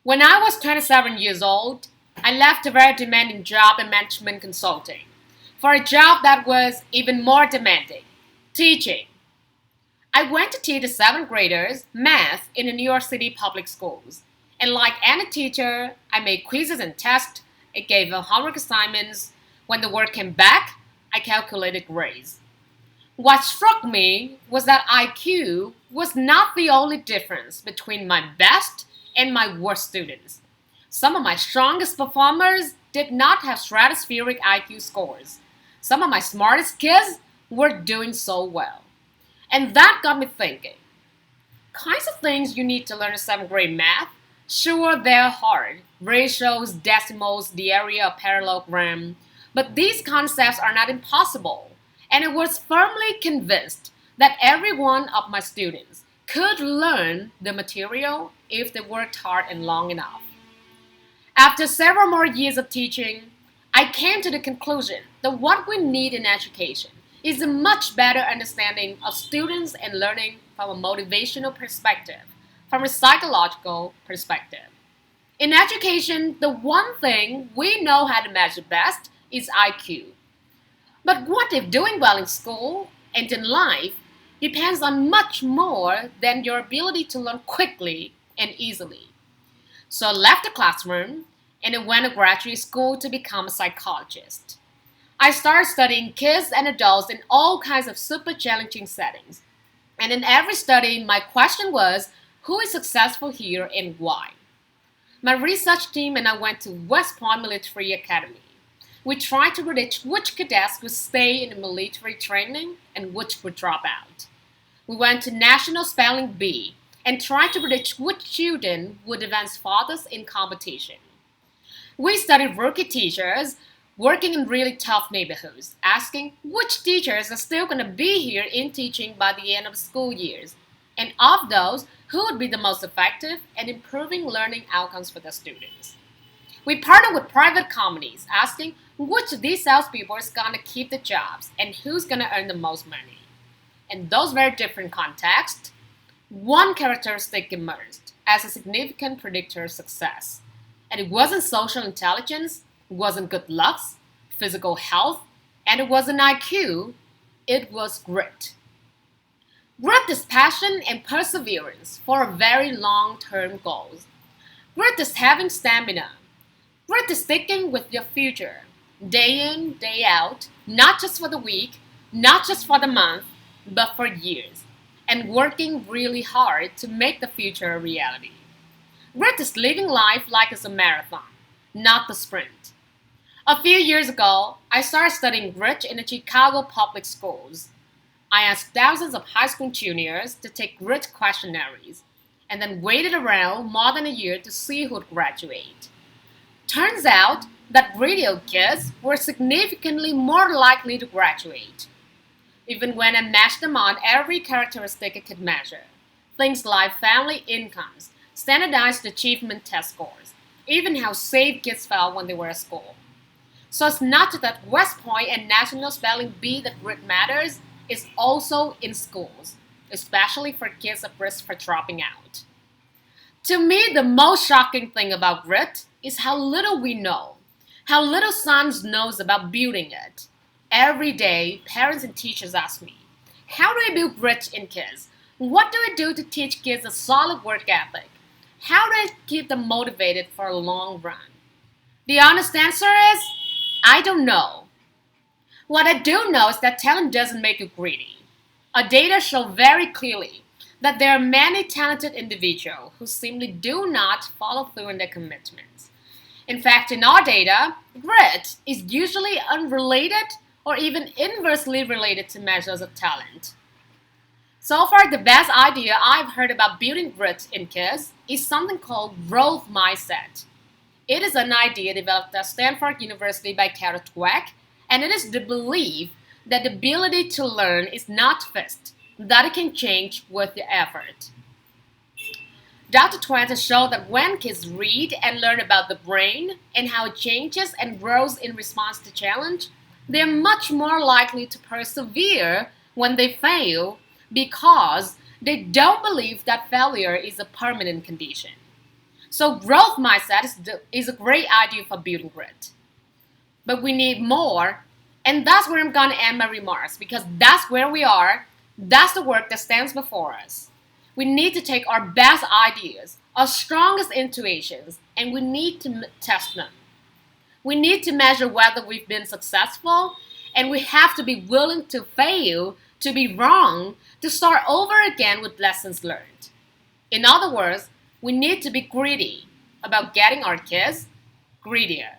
When I was 27 years old, I left a very demanding job in management consulting for a job that was even more demanding, teaching. I went to teach the 7th graders math in the New York City public schools. And like any teacher, I made quizzes and tests, I gave them homework assignments. When the work came back, I calculated grades. What struck me was that IQ was not the only difference between my best and my worst students. Some of my strongest performers did not have stratospheric IQ scores. Some of my smartest kids were doing so well. And that got me thinking. Kinds of things you need to learn in 7th grade math? Sure, they're hard. Ratios, decimals, the area of parallelogram. But these concepts are not impossible. And I was firmly convinced that every one of my students could learn the material if they worked hard and long enough. After several more years of teaching, I came to the conclusion that what we need in education is a much better understanding of students and learning from a motivational perspective, from a psychological perspective. In education, the one thing we know how to measure best is IQ. But what if doing well in school and in life depends on much more than your ability to learn quickly and easily? So I left the classroom and I went to graduate school to become a psychologist. I started studying kids and adults in all kinds of super challenging settings. And in every study, my question was, who is successful here and why? My research team and I went to West Point Military Academy. We tried to predict which cadets would stay in the military training and which would drop out. We went to National Spelling Bee and tried to predict which student would advance farthest in competition. We studied rookie teachers working in really tough neighborhoods, asking which teachers are still going to be here in teaching by the end of the school years, and of those, who would be the most effective at improving learning outcomes for the students. We partnered with private companies, asking which of these salespeople is going to keep the jobs and who's going to earn the most money. In those very different contexts, one characteristic emerged as a significant predictor of success. And it wasn't social intelligence, it wasn't good looks, physical health, and it wasn't IQ, it was grit. Grit is passion and perseverance for a very long-term goals. Grit is having stamina. Grit is sticking with your future, day in, day out, not just for the week, not just for the month, but for years, and working really hard to make the future a reality. Grit is living life like it's a marathon, not the sprint. A few years ago, I started studying grit in the Chicago public schools. I asked thousands of high school juniors to take grit questionnaires, and then waited around more than a year to see who would graduate. Turns out that radio kids were significantly more likely to graduate. Even when I matched them on every characteristic I could measure, things like family incomes, standardized achievement test scores, even how safe kids felt when they were at school. So it's not just that West Point and National Spelling Bee that grit matters, it's also in schools, especially for kids at risk for dropping out. To me, the most shocking thing about grit is how little we know, how little science knows about building it. Every day, parents and teachers ask me, how do I build grit in kids? What do I do to teach kids a solid work ethic? How do I keep them motivated for a long run? The honest answer is, I don't know. What I do know is that talent doesn't make you greedy. Our data show very clearly that there are many talented individuals who simply do not follow through on their commitments. In fact, in our data, grit is usually unrelated or even inversely related to measures of talent. So far, the best idea I've heard about building grit in kids is something called growth mindset. It is an idea developed at Stanford University by Carol Dweck, and it is the belief that the ability to learn is not fixed, that it can change with the effort. Dr. Dweck has shown that when kids read and learn about the brain and how it changes and grows in response to challenge, they're much more likely to persevere when they fail because they don't believe that failure is a permanent condition. So growth mindset is a great idea for building grit. But we need more, and that's where I'm going to end my remarks because that's where we are. That's the work that stands before us. We need to take our best ideas, our strongest intuitions, and we need to test them. We need to measure whether we've been successful, and we have to be willing to fail, to be wrong, to start over again with lessons learned. In other words, we need to be greedy about getting our kids greedier.